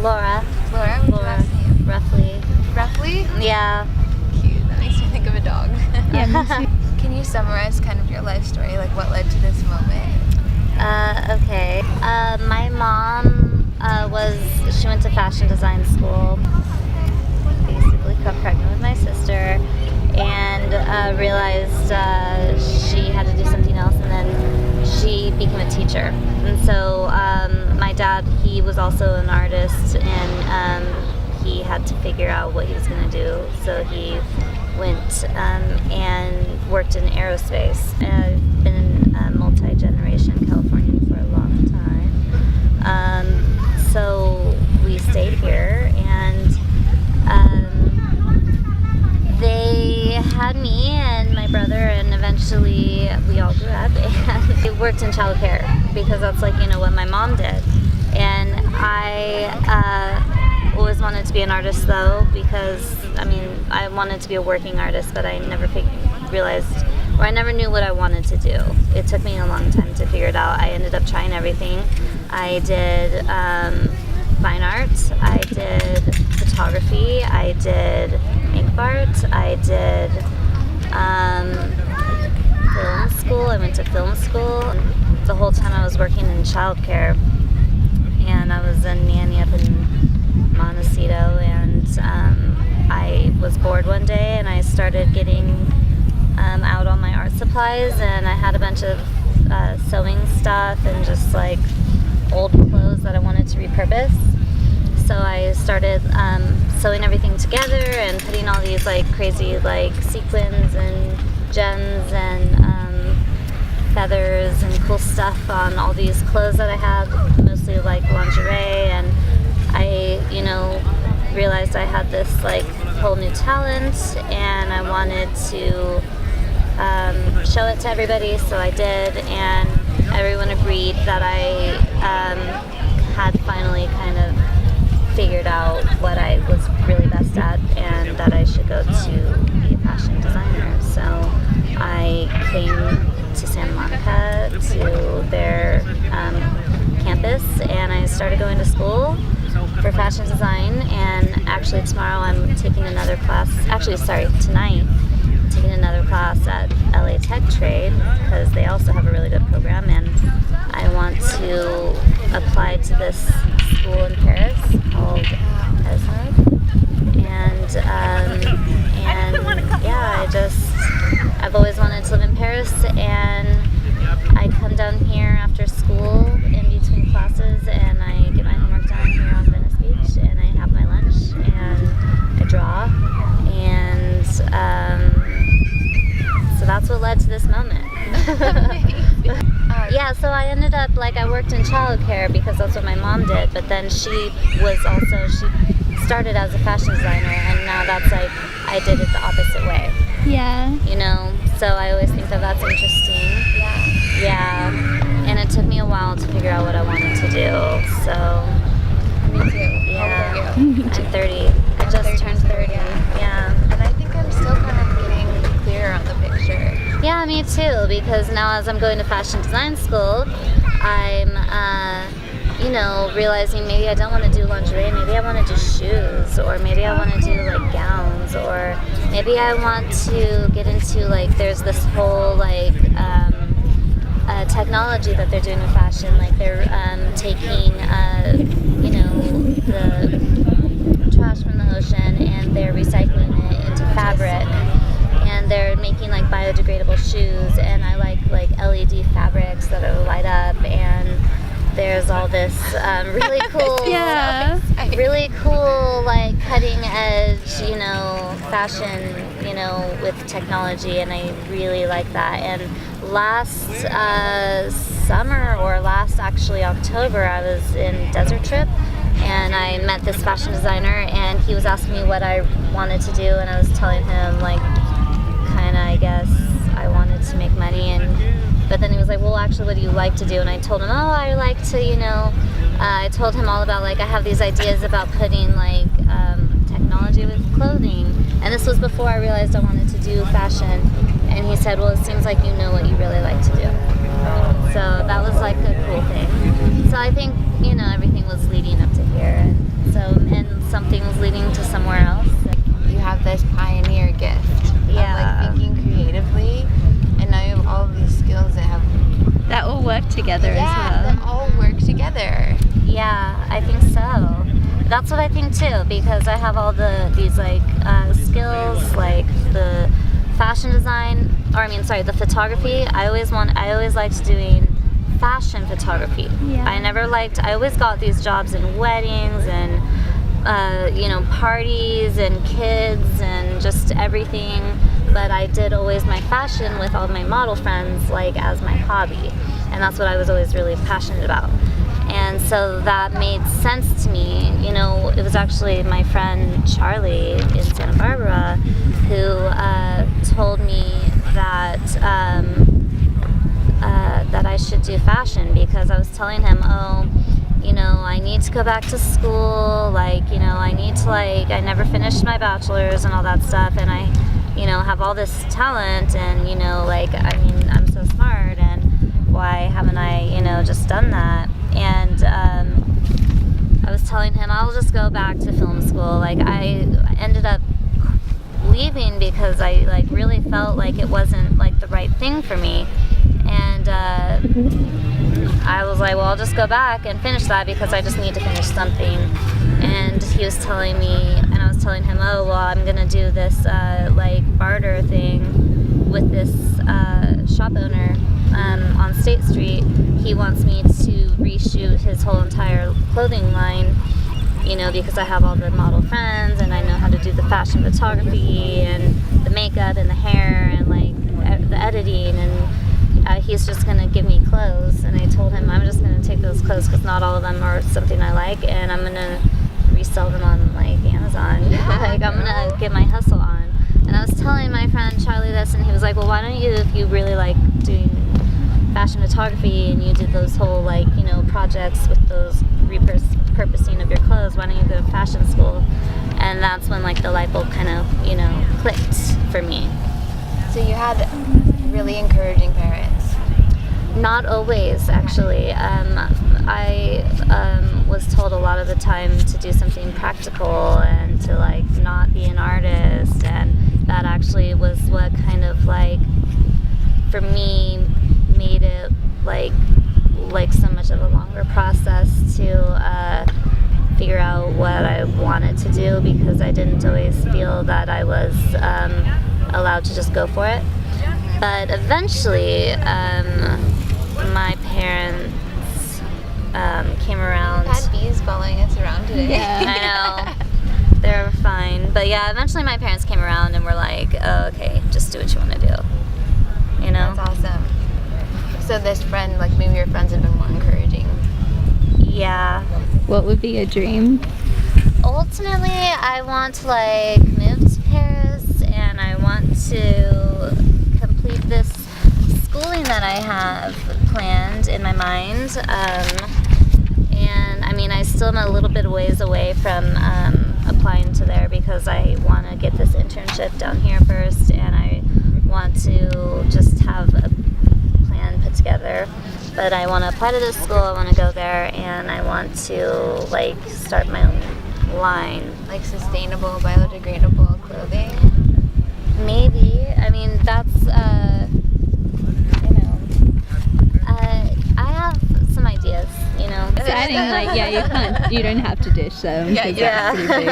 Laura. Laura? What's your last name? Roughly. Roughly? Yeah. Cute. That makes me think of a dog. Yeah, me too. Can you summarize kind of your life story, like what led to this moment? Okay. My mom she went to fashion design school, basically got pregnant with my sister, and realized she had to do something else, and then she became a teacher. And so my dad, he was also an artist, and he had to figure out what he was going to do. So he went and worked in aerospace. I've been a multi-generation Californian for a long time. So we stayed here, and they had me and my brother, and eventually we all grew up, and we worked in childcare because that's like, you know, what my mom did. And I always wanted to be an artist though, because I mean, I wanted to be a working artist, but I never realized, or I never knew what I wanted to do. It took me a long time to figure it out. I ended up trying everything. I did fine art, I did photography, I did ink art, I did film school. I went to film school. The whole time I was working in childcare, and I was a nanny up in Montecito, and I was bored one day, and I started getting out all my art supplies, and I had a bunch of sewing stuff and just like old clothes that I wanted to repurpose. So I started sewing everything together and putting all these like crazy like sequins and gems and feathers and cool stuff on all these clothes that I had, mostly like lingerie. And I, you know, realized I had this like whole new talent, and I wanted to show it to everybody, so I did, and everyone agreed that I had finally kind of figured out what I was really best at, and that I should go to be a fashion designer. So I came to Santa Monica to their campus, and I started going to school for fashion design. And actually tomorrow I'm taking another class, tonight I'm taking another class at LA Tech Trade, because they also have a really good program, and I want to apply to this school in Paris called ESAD. And yeah, I've always wanted to live in Paris, and I come down here after school in between classes, and I get my homework done here on Venice Beach, and I have my lunch, and I draw, and so that's what led to this moment. Yeah, so I ended up, like, I worked in childcare because that's what my mom did, but then she started as a fashion designer, and now that's like, I did it the opposite way. Yeah. You know, so I always think that that's interesting. Yeah. And it took me a while to figure out what I wanted to do, so. Me too. Yeah. How old are you? I'm 30. I just turned 30. Yeah. And I think I'm still kind of getting clearer on the picture. Yeah, me too, because now as I'm going to fashion design school, I'm, you know, realizing maybe I don't want to do lingerie, maybe I want to do shoes, or maybe I want to do like gowns, or maybe I want to get into like, there's this whole like technology that they're doing in fashion, like they're taking, you know, the trash from the ocean and they're recycling it into fabric. And they're making like biodegradable shoes, and I like LED fabrics that are light up, and there's all this really cool, really cool like cutting edge, you know, fashion, you know, with technology, and I really like that. And last summer, or last actually October, I was in Desert Trip, and I met this fashion designer, and he was asking me what I wanted to do, and I was telling him like, kind of, I guess I wanted to make money, but then he was like, well, actually, what do you like to do? And I told him, I like to, you know, I told him all about, like, I have these ideas about putting, like, technology with clothing, and this was before I realized I wanted to do fashion, and he said, well, it seems like you know what you really like to do. So that was, like, a cool thing. So I think, you know, everything was leading up to here, and That's what I think too, because I have all these like skills, like the fashion design, the photography. I always liked doing fashion photography. Yeah. I always got these jobs in weddings and parties and kids and just everything, but I did always my fashion with all my model friends, like as my hobby, and that's what I was always really passionate about. And so that made sense to me. It was actually my friend Charlie in Santa Barbara who told me that that I should do fashion, because I was telling him, I need to go back to school, I never finished my bachelor's and all that stuff, and I, have all this talent, and, I'm so smart, and why haven't I, just done that? And I was telling him I'll just go back to film school. Like, I ended up leaving because I really felt like it wasn't like the right thing for me, and I was like, well, I'll just go back and finish that because I just need to finish something. And he was telling me, and I was telling him, oh, well, I'm gonna do this barter thing with this shop owner on State Street. He wants me to reshoot his whole entire clothing line, because I have all the model friends and I know how to do the fashion photography and the makeup and the hair and the editing, and he's just going to give me clothes. And I told him I'm just going to take those clothes, because not all of them are something I like, and I'm going to resell them on Amazon. I'm going to get my hustle on. And I was telling my friend Charlie this, and he was like, well, why don't you, if you really like doing fashion photography and you did those whole projects with those repurposing of your clothes, why don't you go to fashion school? And that's when the light bulb kind of clicked for me. So you had really encouraging parents. Not always, actually. I was told a lot of the time to do something practical and to not be an artist, and that actually was what kind of for me made it so much of a longer process to figure out what I wanted to do, because I didn't always feel that I was allowed to just go for it. But eventually, my parents came around. We've had bees following us around today. Yeah. I know. They're fine. But yeah, eventually my parents came around and were like, oh, okay, just do what you want to do. That's awesome. So this friend, maybe your friends have been more encouraging. Yeah. What would be a dream? Ultimately, I want to move to Paris, and I want to complete this schooling that I have planned in my mind. And I still am a little bit ways away from applying to there, because I want to get this internship down here first, and I want to just have a plan put together. But I want to apply to this school, I want to go there, and I want to start my own line. Sustainable, biodegradable clothing? Maybe. That's, I have some ideas, Exciting, you don't have to dish them. Yeah, Pretty big.